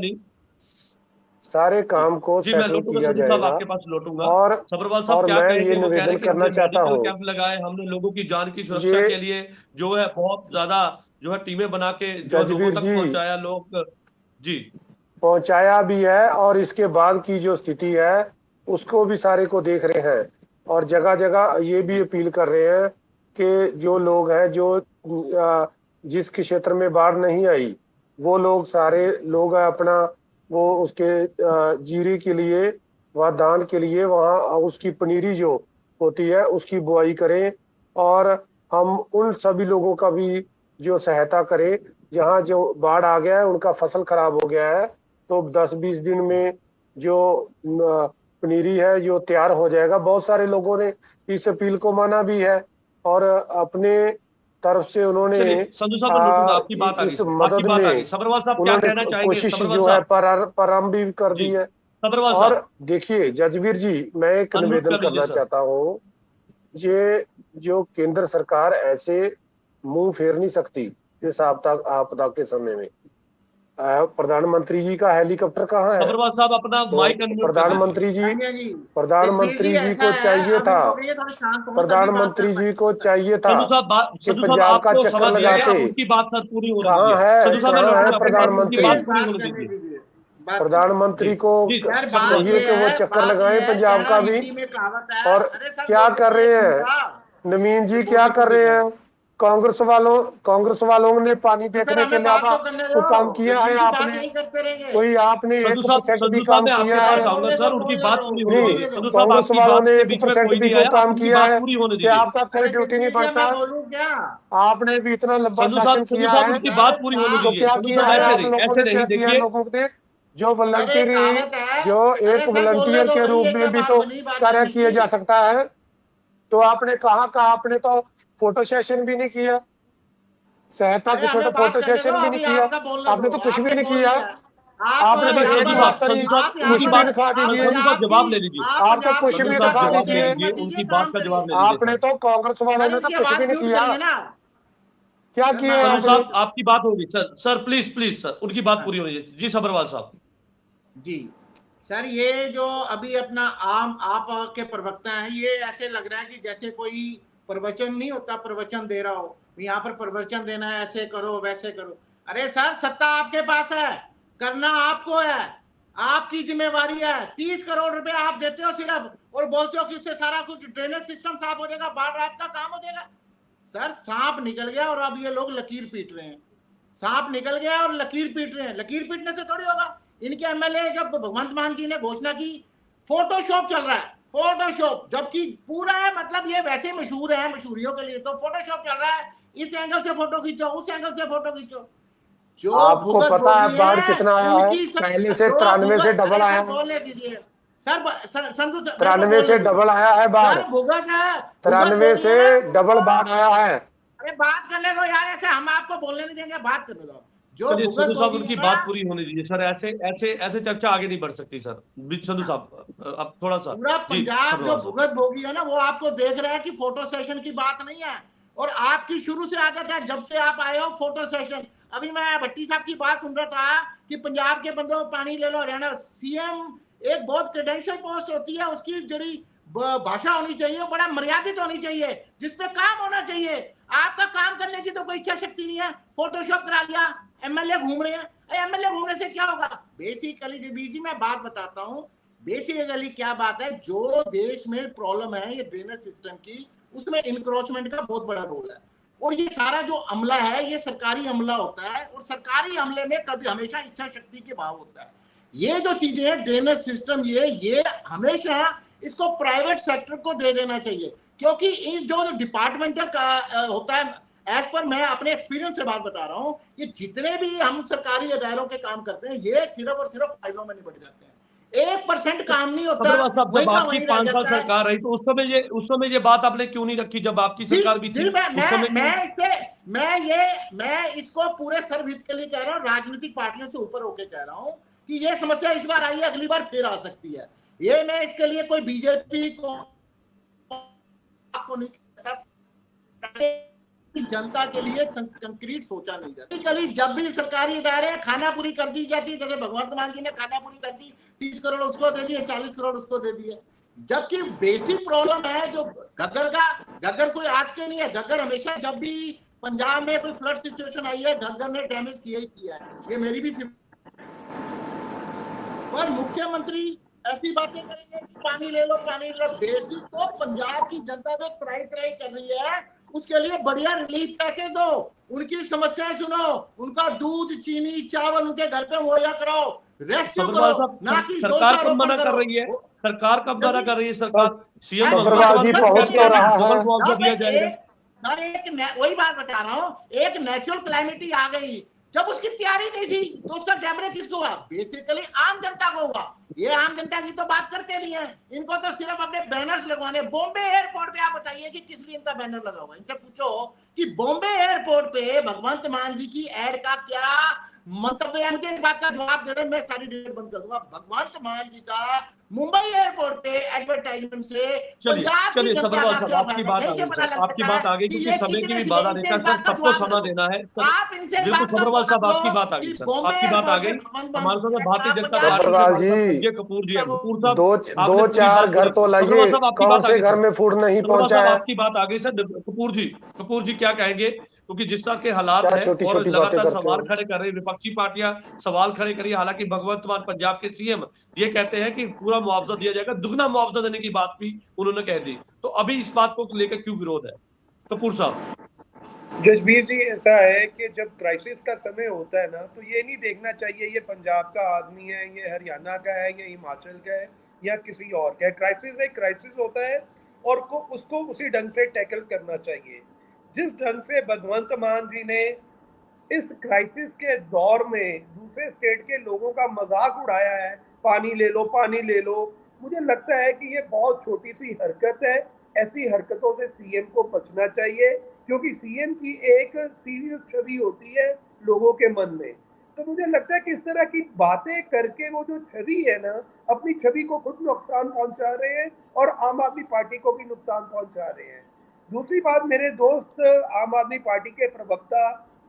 सारे काम को
जी मैं लौटूंगा
किया
संधू साहब,
जाएगा।
आपके पास लौटूंगा।
और
सब्रवाल साहब क्या
मैं
कहेंगे?
ये
वो कह रहे
निवेदन
हैं कि
करना
हमने
चाहता
मेडिकल
हूँ,
कैंप लगाए, हमने लोगों की जान की सुरक्षा के लिए जो है बहुत ज्यादा जो है टीमें बना के जो लोगों तक पहुंचाया, लोग जी
पहुंचाया भी है, और इसके बाद की जो स्थिति है उसको भी सारे को देख रहे हैं, और जगह जगह ये भी अपील कर रहे हैं कि जो लोग हैं जो जिस क्षेत्र में बाढ़ नहीं आई, वो लोग सारे लोग अपना वो उसके जीरे के लिए वह दान के लिए वहाँ उसकी पनीरी जो होती है उसकी बुआई करें, और हम उन सभी लोगों का भी जो सहायता करें जहाँ जो बाढ़ आ गया है, उनका फसल खराब हो गया है, तो 10-20 दिन में जो पनीरी है जो तैयार हो जाएगा। बहुत सारे लोगों ने इस अपील को माना भी है और अपने तरफ से उन्होंने
चलिए संधू साहब लुटूंगा, आपकी बात आ
इस
गई,
मदद
आपकी बात आ गई।
में
सब्रवाल साहब क्या
उन्होंने
कहना चाहेंगे?
कोशिश
सब्रवाल
जो है
साहब
प्रारंभ भी कर दी
जी,
है।
सब्रवाल
और
साहब
देखिए जजवीर जी, मैं एक
अनम्यूट
निवेदन
कर दीजिए
करना
सर।
चाहता हूँ, ये जो केंद्र सरकार ऐसे मुंह फेर नहीं सकती इस आपदा के समय में। प्रधानमंत्री जी का हेलीकॉप्टर कहाँ है?
सब्रवाल साहब अपना
तो
माइक अनम्यूट कर लीजिए।
हाँ जी, जगबीर
प्रधानमंत्री जी
ऐसा
को
है,
चाहिए
अभी
था,
रुको, ये थोड़ा शांत हो तभी बात
प्रधानमंत्री
कर
जी को
पाएंगे।
चाहिए था कि
संधू साहब
पंजाब का
आपको
चक्कर
समय दिया गया,
लगाते।
अब उनकी बात सर पूरी होने
कहाँ
दीजिए।
है,
संधू साहब मैं
कहाँ है
लौटूंगा आपकी बात, उनकी
प्रधानमंत्री?
बात पूरी
बात
होने
करने
दीजिए।
दीजिए, बात
प्रधानमंत्री
जी
को
जी
यार बात
सब्रवाल
कहिए
ये
कि वो
है,
चक्कर
बात
लगाए
ये है,
पंजाब
कहना
का भी।
हिंदी में कहावत है।
और
अरे सर
क्या कर रहे हैं
हैं?
नवीन जी, क्या कर रहे हैं? कांग्रेस वालों ने पानी
तो फिर
देखने के
हमें बात
अलावा
तो करने
कोई
दो,
काम किया है?
जगबीर जी बात
आपने
यही करते रहेंगे।
कोई आपने
संधू
1% भी
साहब
काम
मैं
किया
आपके
है?
पास आऊंगा सर, उनकी बात पूरी होने
नहीं,
दीजिए। संधू साहब
कांग्रेस
आपकी
वालों
बात
ने
के बीच में
1%
कोई
भी
नहीं
कोई
आया,
काम
आप उनकी
किया
बात
है?
पूरी होने
क्या
दीजिए।
आपका कोई
अरे
ड्यूटी नहीं
जगबीर जी
बनता?
मैं बोलूं क्या?
आपने भी इतना लंबा शासन
संधू
किया
साहब
है,
उनकी बात पूरी होने
तो
दीजिए।
क्या
संधू
किया
साहब
है
ऐसे
आप
नहीं,
लोगों
ऐसे
ने? क्या
नहीं,
किया है
देखिए
लोगों ने? जो
अरे
वॉलंटियरी,
कहावत है,
जो
अरे
एक
सर बोलने
वॉलंटियर
दो
के
भाई,
रूप
ये क्या
में भी
बात
तो
बनी बात
कार्य
करने
किया
की?
जा सकता है। तो आपने कहा आपने तो फोटो सेशन भी नहीं किया, सहायता
अरे
के छोटे
हमें बात
फोटो
करने दो,
सेशन भी नहीं
अभी
किया।
आपका बोलने
आपने
दो,
तो कुछ भी
आपने
नहीं
बोल
किया।
दिया। आप
आपने तो
चलिए
यहाँ
एक
संधू
पर,
साहब,
मात्र
संधू साहब
आप यहाँ
कुछ
उनकी
भी
पर,
बात,
दिखा
आप
दीजिए।
संधू साहब
पंजाब की,
जवाब ले लीजिए।
आप
आप तो
पंजाब
कुछ
की
भी
संधू
नहीं
साहब
जनता
दिखा
को
जवाब ले
दीजिए।
टेंशन
लीजिए,
मत दीजिए,
उनकी बात
काम
का
करिए।
जवाब ले लीजिए
आपने
सर।
तो कांग्रेस वालों
सर
ने तो
इनकी
कुछ
आवाज
भी नहीं
म्यूट
किया।
करिए ना।
क्या
सर मैं
किया
संधू
आवाज
आपने?
साहब
म्यूट कर,
आपकी बात होगी sir, sir please please sir, उनकी बात पूरी होनी चाहिए। जी सब्रवाल साहब।
जी सर, ये जो अभी अपना आम आप के प्रवक्ता हैं, ये ऐसे लग रहा है कि जैसे कोई प्रवचन नहीं होता, प्रवचन दे रहा हो, यहाँ पर प्रवचन देना है, ऐसे करो वैसे करो। अरे सर सत्ता आपके पास है, करना आपको है, आपकी जिम्मेवारी है। 30 करोड़ रुपए आप देते हो सिर्फ, और बोलते हो कि इससे सारा कुछ ड्रेनेज सिस्टम साफ हो जाएगा, बाढ़ रात का काम हो जाएगा। सर सांप निकल गया और अब ये लोग लकीर पीट रहे हैं। सांप निकल गया और लकीर पीट रहे हैं। लकीर पीटने से थोड़ी होगा। इनके एमएलए, जब भगवंत मान जी ने घोषणा की, फोटोशॉप चल रहा है, फोटोशॉप, जबकि पूरा है, मतलब ये वैसे मशहूर है, मशहूरियों के लिए तो फोटोशॉप चल रहा है। इस एंगल से फोटो खींचो, उस एंगल से फोटो खींचो। जो
आपको
भुगत
पता है
भोगी
बाढ़
है
कितना आया है?
उनकी
पहले से
जो
93 से
भुगत,
डबल
अरे
आया
सर
है।
बोलने दीजिए सर, संधू सर मेरे को
93
बोलने
से
दीजिए।
डबल आया है बाढ़।
सर भुगत है, भुगत
93
भोगी
से
है ना
डबल
उनको,
बाढ़ आया है।
अरे बात करने दो यार, ऐसे हम आपको बोलने नहीं देंगे, बात करने दो। जो
चलिए
भुगत
संधू साहब
भोगी
उनकी
है
बात
ना,
पूरी होने दीजिए सर, ऐसे ऐसे ऐसे चर्चा आगे नहीं बढ़ सकती सर। संधू साहब अब थोड़ा सा
पूरा
जी
पंजाब जो
सब्रवाल साहब।
भुगत भोगी है ना, वो आपको देख रहा है कि फोटो सेशन की बात नहीं है। और आपकी शुरू से आदत है, जब से आप आए हो फोटो सेशन। अभी मैं भट्टी साहब की बात सुन रहा था कि पंजाब के बंदों पानी ले लो, हरियाणा सीएम एक बहुत क्रेडेंशियल पोस्ट होती है, उसकी जड़ी भाषा होनी चाहिए, बड़ा मर्यादित होनी चाहिए, जिसपे काम होना चाहिए। आपका काम करने की तो कोई इच्छा शक्ति नहीं है, फोटोशॉप करा लिया, एमएलए घूम रहे हैं। एमएलए घूमने से क्या होगा? बेसिकली जगबीर जी मैं बात बताता हूँ, बेसिकली क्या बात है, जो देश में प्रॉब्लम है ये ड्रेनेज सिस्टम की, उसमें इंक्रोचमेंट का बहुत बड़ा रोल है। और ये सारा जो अमला है, ये सरकारी अमला होता है, और सरकारी अमले में कभी हमेशा इच्छा शक्ति के भाव होता है। ये जो चीजें हैं, ड्रेनेज सिस्टम, ये हमेशा इसको प्राइवेट सेक्टर को दे देना चाहिए, क्योंकि इन जो डिपार्टमेंटल होता है, एज पर मैं अपने एक्सपीरियंस से बात बता रहा हूँ, ये जितने भी हम सरकारी इदारों के काम करते हैं, ये सिर्फ और सिर्फ फाइलों में निपट जाते हैं। 1% काम नहीं होता,
सब्रवाल साहब
वहीं
जब
का
आपकी
वहीं रह
5 साल
जाता है।
सरकार रही तो उस समय ये बात आपने क्यों नहीं रखी जब आपकी सरकार भी थी? उस समय
मैं इसको पूरे सर्वहित के लिए कह रहा हूँ, राजनीतिक पार्टियों से ऊपर होके कह रहा हूँ कि ये समस्या इस बार आई है, अगली बार फिर आ सकती है। ये मैं इसके लिए कोई बीजेपी को आपको नहीं कहता, जनता के लिए कंक्रीट सोचा नहीं जाता। जब भी सरकारी इदारे खाना पूरी कर दी जाती, जैसे भगवंत मान जी ने खाना पूरी कर दी, 30 करोड़ उसको दे दिए, 40 करोड़ उसको दे दिए, जबकि बेसिक प्रॉब्लम है जो घग्गर कोई आज के नहीं है। घग्गर हमेशा, जब भी पंजाब में कोई फ्लड सिचुएशन आई है, घग्गर ने डैमेज किया ही किया है। ये मेरी भी पर मुख्यमंत्री ऐसी बातें करेंगे कि पानी ले लो, पानी ले लो। बेसिक तो पंजाब की जनता जो त्राई कर रही है, उसके लिए बढ़िया रिलीफ पैकेज दो, उनकी समस्याएं सुनो, उनका दूध, चीनी, चावल उनके घर पे मुहैया कराओ, रेस्क्यू करो, ना कि
सरकार कब मना कर रही है? सरकार कब दावा कर रही है? सरकार सीएम
सफरवाल जी पहुंच तो रहा है।
डबल मुआवजा दिया जाएगा।
सर वही बात बता रहा हूँ, एक नेचुरल क्लाइमेटी आ गई, जब उसकी तैयारी नहीं थी तो उसका डैमेज किसको हुआ? बेसिकली आम जनता को हुआ। ये आम जनता की तो बात करते नहीं है, इनको तो सिर्फ अपने बैनर्स लगवाने। बॉम्बे एयरपोर्ट पे आप बताइए कि किस लिए इनका बैनर लगा हुआ है? इनसे पूछो कि बॉम्बे एयरपोर्ट पे भगवंत मान जी की एड का क्या मंतव्य है? मुझे इस बात का जवाब दे दें, मैं सारी डिबेट बंद कर दूंगा। भगवंत मान जी का मुंबई एयरपोर्ट पे एडवर्टाइजमेंट से
चलिए सफरवाल साहब, आपकी बात आ गई, क्योंकि समय की भी बाधा रेखा सर, सबको समय देना है। बिल्कुल सफरवाल साहब, आपकी बात आ गई सर, आपकी बात आ गई। हमारे साथ भारतीय जनता पार्टी से कपूर जी हैं। कपूर साहब,
दो चार घर तो लाइए, कौन से घर में फूड नहीं पहुंचा है?
आपकी बात आ गई सर। कपूर जी क्या कहेंगे? क्योंकि जिस तरह के हालात हैं और
छोटी
लगातार सवाल खड़े कर रही, विपक्षी पार्टियां सवाल खड़े करी। हालांकि भगवंत मान पंजाब के सीएम ये कहते हैं कि पूरा मुआवजा दिया जाएगा, दुगना मुआवजा देने की बात भी उन्होंने कह दी। तो अभी इस बात को लेकर क्यों विरोध है? कपूर साहब।
जसबीर जी, ऐसा है कि जब क्राइसिस का समय होता है ना, तो ये नहीं देखना चाहिए ये पंजाब का आदमी है, ये हरियाणा का है, ये हिमाचल का है या किसी और का है। क्राइसिस एक क्राइसिस होता है और उसको उसी ढंग से टैकल करना चाहिए। जिस ढंग से भगवंत मान जी ने इस क्राइसिस के दौर में दूसरे स्टेट के लोगों का मजाक उड़ाया है, पानी ले लो, पानी ले लो, मुझे लगता है कि ये बहुत छोटी सी हरकत है। ऐसी हरकतों से सीएम को बचना चाहिए, क्योंकि सीएम की एक सीरियस छवि होती है लोगों के मन में। तो मुझे लगता है कि इस तरह की बातें करके वो जो छवि है ना, अपनी छवि को खुद नुकसान पहुंचा रहे हैं और आम आदमी पार्टी को भी नुकसान पहुंचा रहे हैं। दूसरी बात, मेरे दोस्त आम आदमी पार्टी के प्रवक्ता,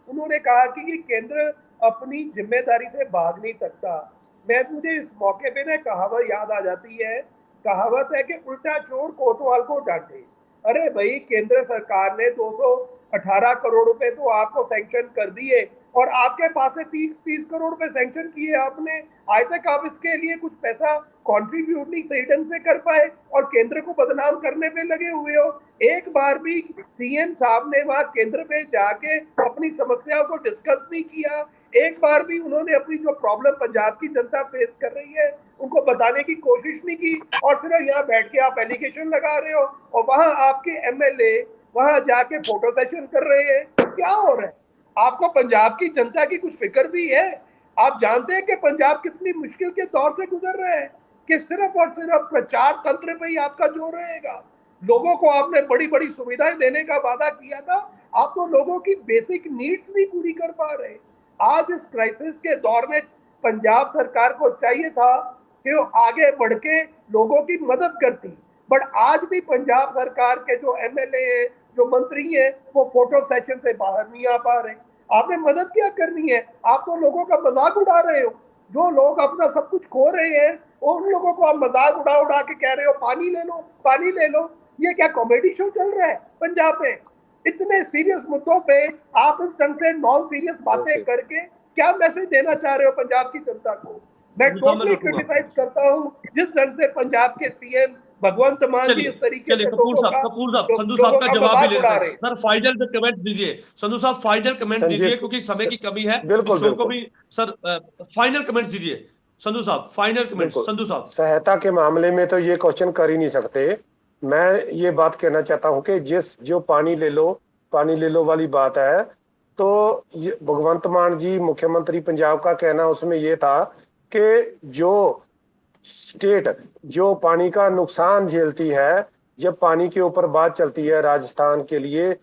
उन्होंने कहा कि केंद्र अपनी जिम्मेदारी से भाग नहीं सकता। मुझे इस मौके पे ना कहावत याद आ जाती है। कहावत है कि उल्टा चोर कोतवाल को डांटे। अरे भाई, केंद्र सरकार ने 218 करोड़ रुपए तो आपको सैंक्शन कर दिए और आपके पास से 30 करोड़ रुपए सैंक्शन किए आपने। आज तक आप इसके लिए कुछ पैसा कंट्रीब्यूट नहीं सही ढंग से कर पाए और केंद्र को बदनाम करने पे लगे हुए हो। एक बार भी सीएम साहब ने वहां केंद्र पे जाके अपनी समस्याओं को डिस्कस नहीं किया। एक बार भी उन्होंने अपनी जो प्रॉब्लम पंजाब की जनता फेस कर रही है उनको बताने की कोशिश नहीं की और सिर्फ यहाँ बैठ के आप एलिगेशन लगा रहे हो और वहां आपके एमएलए वहां जाके फोटो सेशन कर रहे हैं। क्या हो रहा है? आपको पंजाब की जनता की कुछ फिक्र भी है? आप जानते हैं कि पंजाब कितनी मुश्किल के दौर से गुजर रहा है, कि सिर्फ और सिर्फ प्रचार तंत्र पे ही आपका जोर रहेगा। लोगों को आपने बड़ी बड़ी सुविधाएं देने का वादा किया था, आप तो लोगों की बेसिक नीड्स नहीं पूरी कर पा रहे। आज इस क्राइसिस के दौर में पंजाब सरकार को चाहिए था कि वो आगे बढ़ के लोगों की मदद करती, बट आज भी पंजाब सरकार के जो एमएलए हैं, जो मंत्री हैं, वो फोटो सेशन से बाहर नहीं आ पा रहे। आपने मदद क्या करनी है? आप तो लोगों का मजाक उड़ा रहे हो। जो लोग अपना सब कुछ खो रहे हैं उन लोगों को आप मजाक उड़ा उड़ा के कह रहे हो पानी ले लो, पानी ले लो। ये क्या कॉमेडी शो चल रहा है पंजाब में? इतने सीरियस मुद्दों पे आप इस ढंग से नॉन सीरियस बातें करके क्या मैसेज देना चाह रहे हो पंजाब की जनता को? मैं टोटली क्रिटिसाइज करता हूँ जिस ढंग से पंजाब के सीएम भगवंत मान जी इस तरीके से
कपूर साहब संधू साहब का जवाब भी लेते हैं। सर फाइनल कमेंट दीजिए, संधू साहब फाइनल कमेंट दीजिए, क्योंकि समय की कमी है।
बिल्कुल
को भी सर फाइनल कमेंट दीजिए संधू साहब, फाइनल कमेंट। संधू साहब,
सहायता के मामले में तो ये क्वेश्चन कर ही नहीं सकते। मैं ये बात कहना चाहता हूँ कि जो पानी ले लो वाली बात है, तो भगवंत मान जी मुख्यमंत्री पंजाब का कहना उसमें ये था कि जो स्टेट जो पानी का नुकसान झेलती है, जब पानी के ऊपर बात चलती है राजस्थान के लिए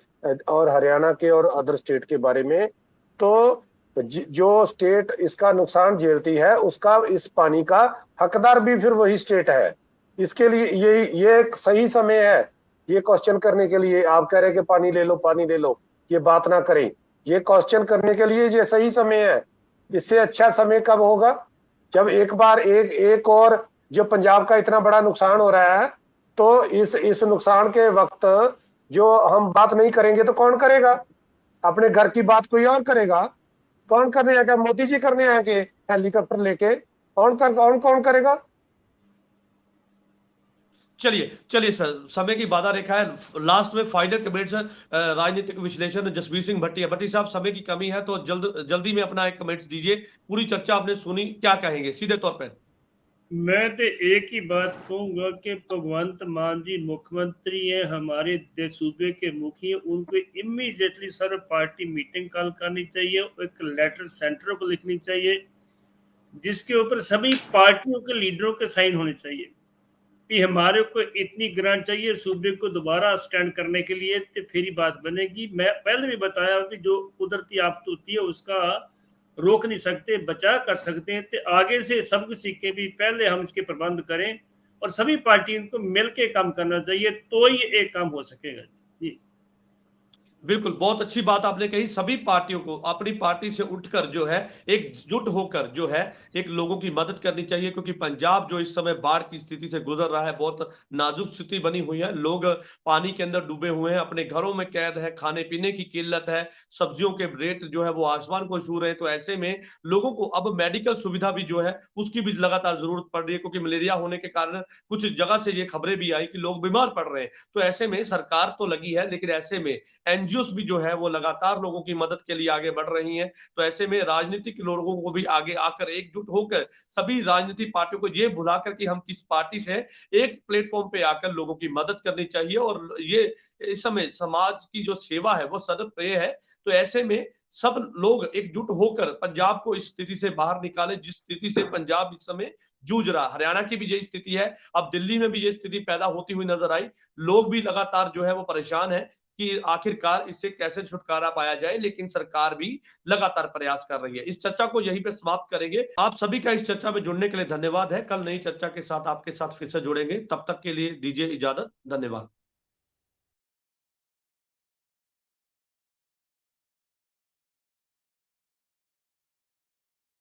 और हरियाणा के और अदर स्टेट के बारे में, तो जो स्टेट इसका नुकसान झेलती है उसका इस पानी का हकदार भी फिर वही स्टेट है। इसके लिए ये एक सही समय है ये क्वेश्चन करने के लिए। आप कह रहे हैं कि पानी ले लो, ये बात ना करें। ये क्वेश्चन करने के लिए ये सही समय है। इससे अच्छा समय कब होगा? जब एक बार एक और जो पंजाब का इतना बड़ा नुकसान हो रहा है, तो इस नुकसान के वक्त जो हम बात नहीं करेंगे तो कौन करेगा? अपने घर की बात कोई और करेगा। कौन करने आएगा? मोदी जी करने आएंगे हेलीकॉप्टर लेके? कौन करेगा?
चलिए सर, समय की बाधा रेखा है। लास्ट में फाइनल कमेंट सर, राजनीतिक विश्लेषण जसबीर सिंह भट्टी साहब, समय की कमी है तो जल्दी में अपना एक कमेंट दीजिए। पूरी चर्चा आपने सुनी, क्या कहेंगे सीधे तौर पर?
मैं तो एक ही बात कहूंगा कि भगवंत मान जी मुख्यमंत्री हैं, हमारे देश सूबे के मुखी हैं, उनको इमीडिएटली सर्व पार्टी मीटिंग कॉल करनी चाहिए, एक लेटर सेंटर को लिखनी चाहिए जिसके ऊपर सभी पार्टियों के लीडरों के साइन होने चाहिए कि हमारे को इतनी ग्रांट चाहिए सूबे को दोबारा स्टैंड करने के लिए, तो फिर ही बात बनेगी। मैं पहले भी बताया कि जो कुदरती आफत होती है उसका रोक नहीं सकते, बचा कर सकते हैं, तो आगे से सब कुछ सीख के भी पहले हम इसके प्रबंध करें और सभी पार्टियों को मिलकर काम करना चाहिए, तो ही एक काम हो सकेगा जी।
बिल्कुल, बहुत अच्छी बात आपने कही। सभी पार्टियों को अपनी पार्टी से उठकर जो है एकजुट होकर जो है एक लोगों की मदद करनी चाहिए, क्योंकि पंजाब जो इस समय बाढ़ की स्थिति से गुजर रहा है, बहुत नाजुक स्थिति बनी हुई है। लोग पानी के अंदर डूबे हुए हैं, अपने घरों में कैद है, खाने पीने की किल्लत है, सब्जियों के रेट जो है वो आसमान को छू रहे हैं। तो ऐसे में लोगों को अब मेडिकल सुविधा भी जो है उसकी भी लगातार जरूरत पड़ रही है, क्योंकि मलेरिया होने के कारण कुछ जगह से ये खबरें भी आई कि लोग बीमार पड़ रहे हैं। तो ऐसे में सरकार तो लगी है, लेकिन ऐसे में एनजीओस भी जो है वो लगातार लोगों की मदद के लिए आगे बढ़ रही हैं। तो ऐसे में राजनीतिक लोगों को भी आगे आकर एकजुट होकर सभी राजनीतिक पार्टियों को ये भुलाकर कि हम किस पार्टी से, एक प्लेटफॉर्म पे आकर लोगों की मदद करनी चाहिए। और ये इस समय समाज की जो सेवा है वो सर्वप्रिय है। तो ऐसे में सब लोग एकजुट होकर पंजाब को इस स्थिति से बाहर निकाले जिस स्थिति से पंजाब इस समय जूझ रहा। हरियाणा की भी यही स्थिति है, अब दिल्ली में भी ये स्थिति पैदा होती हुई नजर आई। लोग भी लगातार जो है वो परेशान है कि आखिरकार इससे कैसे छुटकारा पाया जाए, लेकिन सरकार भी लगातार प्रयास कर रही है। इस चर्चा को यहीं पे समाप्त करेंगे। आप सभी का इस चर्चा में जुड़ने के लिए धन्यवाद है। कल नई चर्चा के साथ आपके साथ फिर से जुड़ेंगे, तब तक के लिए दीजिए इजाजत। धन्यवाद।